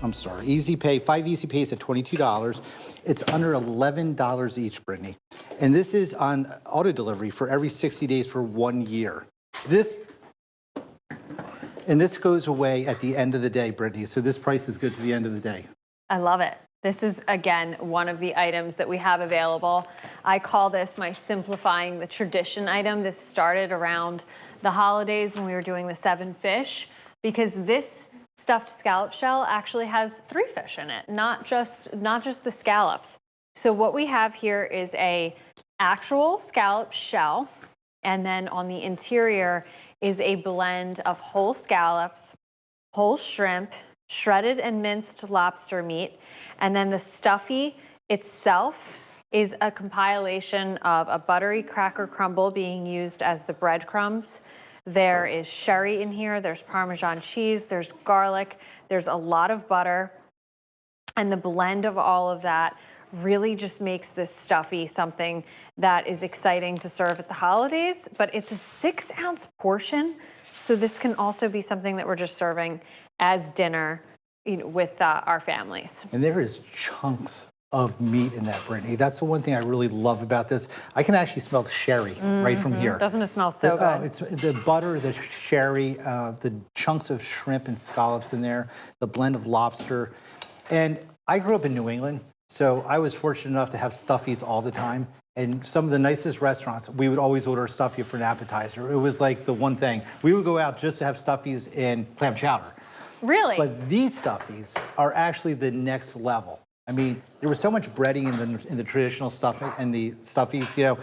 I'm sorry, Easy Pay, 5 Easy Pays at $22. It's under $11 each, Brittany. And this is on auto delivery for every 60 days for 1 year. This goes away at the end of the day, Brittany. So this price is good to the end of the day. I love it. This is, again, one of the items that we have available. I call this my simplifying the tradition item. This started around the holidays when we were doing the 7 fish, because this stuffed scallop shell actually has 3 fish in it, not just the scallops. So what we have here is a actual scallop shell, and then on the interior is a blend of whole scallops, whole shrimp, shredded and minced lobster meat, and then the stuffy itself is a compilation of a buttery cracker crumble being used as the breadcrumbs. There is sherry in here, there's Parmesan cheese, there's garlic, there's a lot of butter, and the blend of all of that really just makes this stuffy something that is exciting to serve at the holidays. But it's a 6-ounce portion, so this can also be something that we're just serving as dinner, you know, with our families. And there is chunks of meat in that, Brittany. That's the one thing I really love about this. I can actually smell the sherry right from here. Doesn't it smell so good? It's the butter, the sherry, the chunks of shrimp and scallops in there, the blend of lobster. And I grew up in New England, so I was fortunate enough to have stuffies all the time. And some of the nicest restaurants, we would always order a stuffy for an appetizer. It was like the one thing. We would go out just to have stuffies and clam chowder. Really? But these stuffies are actually the next level. I mean, there was so much breading in the traditional stuffing and the stuffies, you know,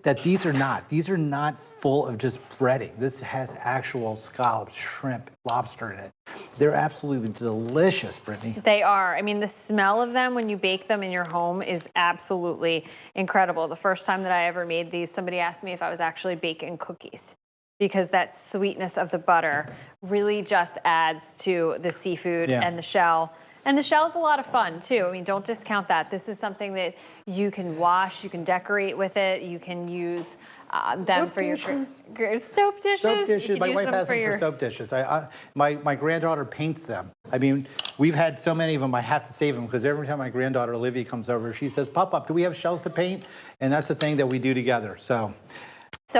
that these are not. These are not full of just breading. This has actual scallops, shrimp, lobster in it. They're absolutely delicious, Brittany. They are. I mean, the smell of them when you bake them in your home is absolutely incredible. The first time that I ever made these, somebody asked me if I was actually baking cookies, because that sweetness of the butter really just adds to the seafood and the shell. And the shell's a lot of fun too. I mean, don't discount that. This is something that you can wash, you can decorate with it, you can use them for your soap dishes. Soap dishes. My wife has them for soap dishes. My granddaughter paints them. I mean, we've had so many of them, I have to save them, because every time my granddaughter Olivia comes over, she says, Pop, do we have shells to paint? And that's the thing that we do together. So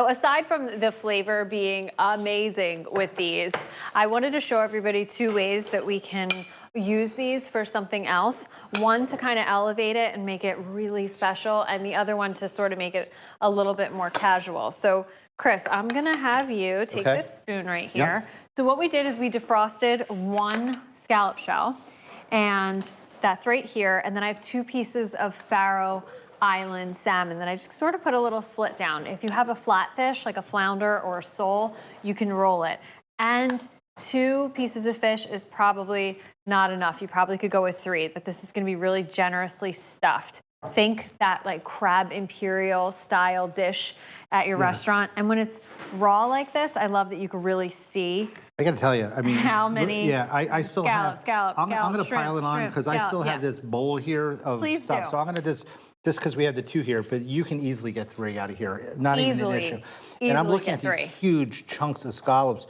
aside from the flavor being amazing with these, I wanted to show everybody 2 ways that we can use these for something else. One, to kind of elevate it and make it really special, and the other one to sort of make it a little bit more casual. So Chris, I'm gonna have you take this spoon right here. So what we did is we defrosted 1 scallop shell, and that's right here. And then I have 2 pieces of Faroe Island salmon that I just sort of put a little slit down. If you have a flatfish, like a flounder or a sole, you can roll it. And 2 pieces of fish is probably not enough. You probably could go with 3, but this is going to be really generously stuffed. Think that like crab imperial style dish at your restaurant. And when it's raw like this, I love that you can really see. I got to tell you, I mean, how many I still have. Scallops, I'm going to pile it on because I still have this bowl here of stuff. So I'm going to just because we have the 2 here, but you can easily get 3 out of here. Not even an issue. And I'm looking at these huge chunks of scallops.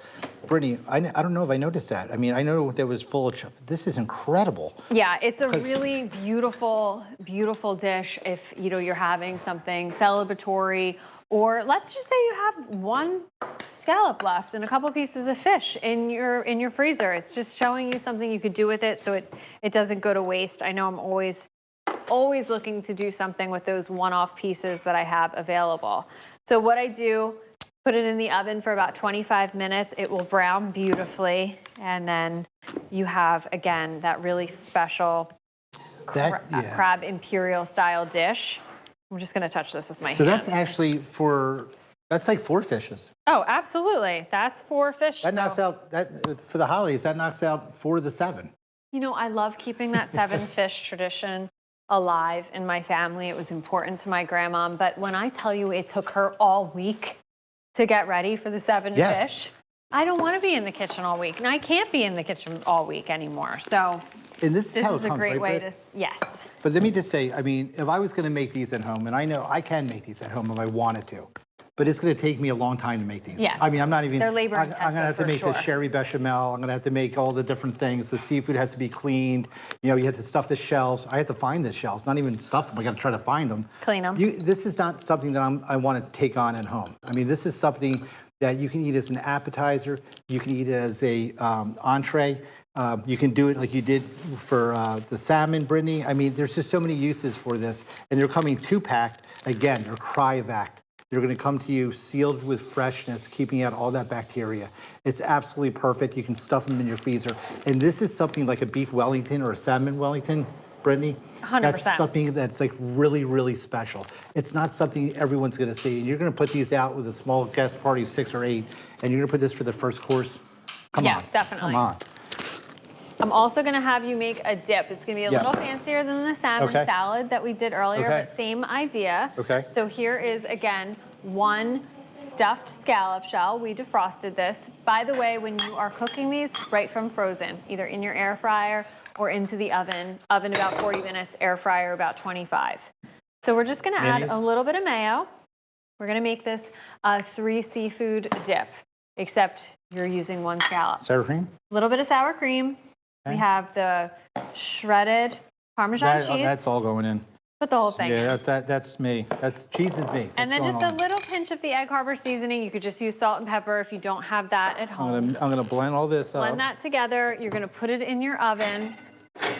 Brittany, I don't know if I noticed that. I mean, I know that was full of this is incredible. Yeah, it's a really beautiful, beautiful dish if, you know, you're having something celebratory, or let's just say you have 1 scallop left and a couple pieces of fish in your freezer. It's just showing you something you could do with it so it doesn't go to waste. I know I'm always looking to do something with those one-off pieces that I have available. So what I do, put it in the oven for about 25 minutes. It will brown beautifully. And then you have, again, that really special crab imperial style dish. I'm just going to touch this with my hands. So that's actually that's like 4 fishes. Oh, absolutely. That's 4 fish. That knocks out, for the holidays, that knocks out 4 of the 7. You know, I love keeping that 7 fish tradition alive in my family. It was important to my grandma, but when I tell you it took her all week to get ready for the 7 fish, I don't want to be in the kitchen all week, and I can't be in the kitchen all week anymore. So this is how it comes, a great way to, yes. But let me just say, I mean, if I was going to make these at home, and I know I can make these at home if I wanted to, but it's going to take me a long time to make these. Yeah. I mean, I'm not even. They're labor I'm going to intensive have to for make the sure. sherry bechamel. I'm going to have to make all the different things. The seafood has to be cleaned. You know, you have to stuff the shells. I have to find the shells, not even stuff them. I got to try to find them. Clean them. This is not something that I want to take on at home. I mean, this is something that you can eat as an appetizer. You can eat it as a entree. You can do it like you did for the salmon, Brittany. I mean, there's just so many uses for this. And they're coming 2-packed. Again, they're cryovac. They're going to come to you sealed with freshness, keeping out all that bacteria. It's absolutely perfect. You can stuff them in your freezer. And this is something like a beef Wellington or a salmon Wellington, Brittany. 100%. That's something that's like really, really special. It's not something everyone's going to see. And you're going to put these out with a small guest party of 6 or 8, and you're going to put this for the first course. Come on. Yeah, definitely. Come on. I'm also going to have you make a dip. It's going to be a Yeah. little fancier than the salmon Okay. salad that we did earlier, Okay. but same idea. Okay. So here is, again, 1 stuffed scallop shell. We defrosted this. By the way, when you are cooking these, right from frozen, either in your air fryer or into the oven. Oven about 40 minutes, air fryer about 25. So we're just going to add Mayonnaise? a little bit of mayo. We're going to make this a 3 seafood dip, except you're using 1 scallop. Sour cream? A little bit of sour cream. We Okay. have the shredded Parmesan cheese. That's all going in. Put the whole thing in. Yeah, that's me. That's cheese is me. And That's then going just a on. little pinch of the Egg Harbor seasoning. You could just use salt and pepper if you don't have that at home. I'm gonna blend all this up. Blend that together. You're going to put it in your oven. I'm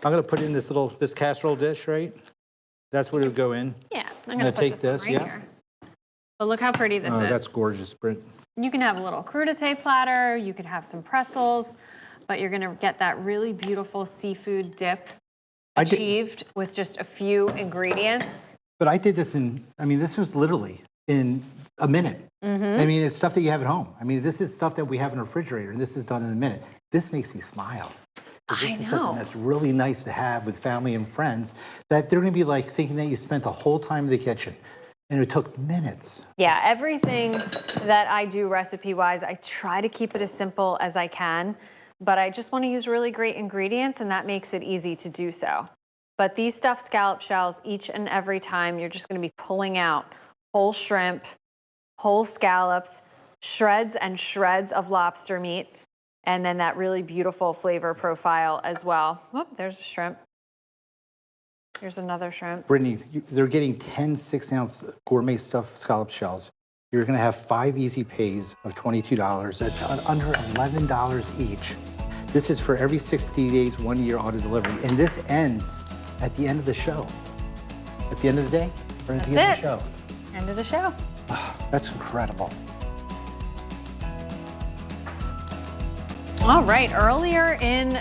gonna put it in this casserole dish, right? That's what it would go in. Yeah, I'm gonna going to put take this one this, right yeah. here. But look how pretty this Oh, is. that's gorgeous, Britt. You can have a little crudité platter. You could have some pretzels. But you're going to get that really beautiful seafood dip achieved with just a few ingredients. But I did this this was literally in a minute. Mm-hmm. I mean, it's stuff that you have at home. I mean, this is stuff that we have in a refrigerator, and this is done in a minute. This makes me smile. 'Cause I This is know. something that's really nice to have with family and friends, that they're going to be like thinking that you spent the whole time in the kitchen, and it took minutes. Yeah, everything that I do recipe-wise, I try to keep it as simple as I can, but I just want to use really great ingredients, and that makes it easy to do so. But these stuffed scallop shells, each and every time, you're just going to be pulling out whole shrimp, whole scallops, shreds and shreds of lobster meat, and then that really beautiful flavor profile as well. Whoop, there's a shrimp. Here's another shrimp. Brittany, they're getting 10 6-ounce gourmet stuffed scallop shells. You're going to have 5 easy pays of $22. That's under $11 each. This is for every 60 days, 1 year auto delivery. And this ends at the end of the show. At the end of the day, or at the end of the show. End of the show. That's incredible. All right, earlier in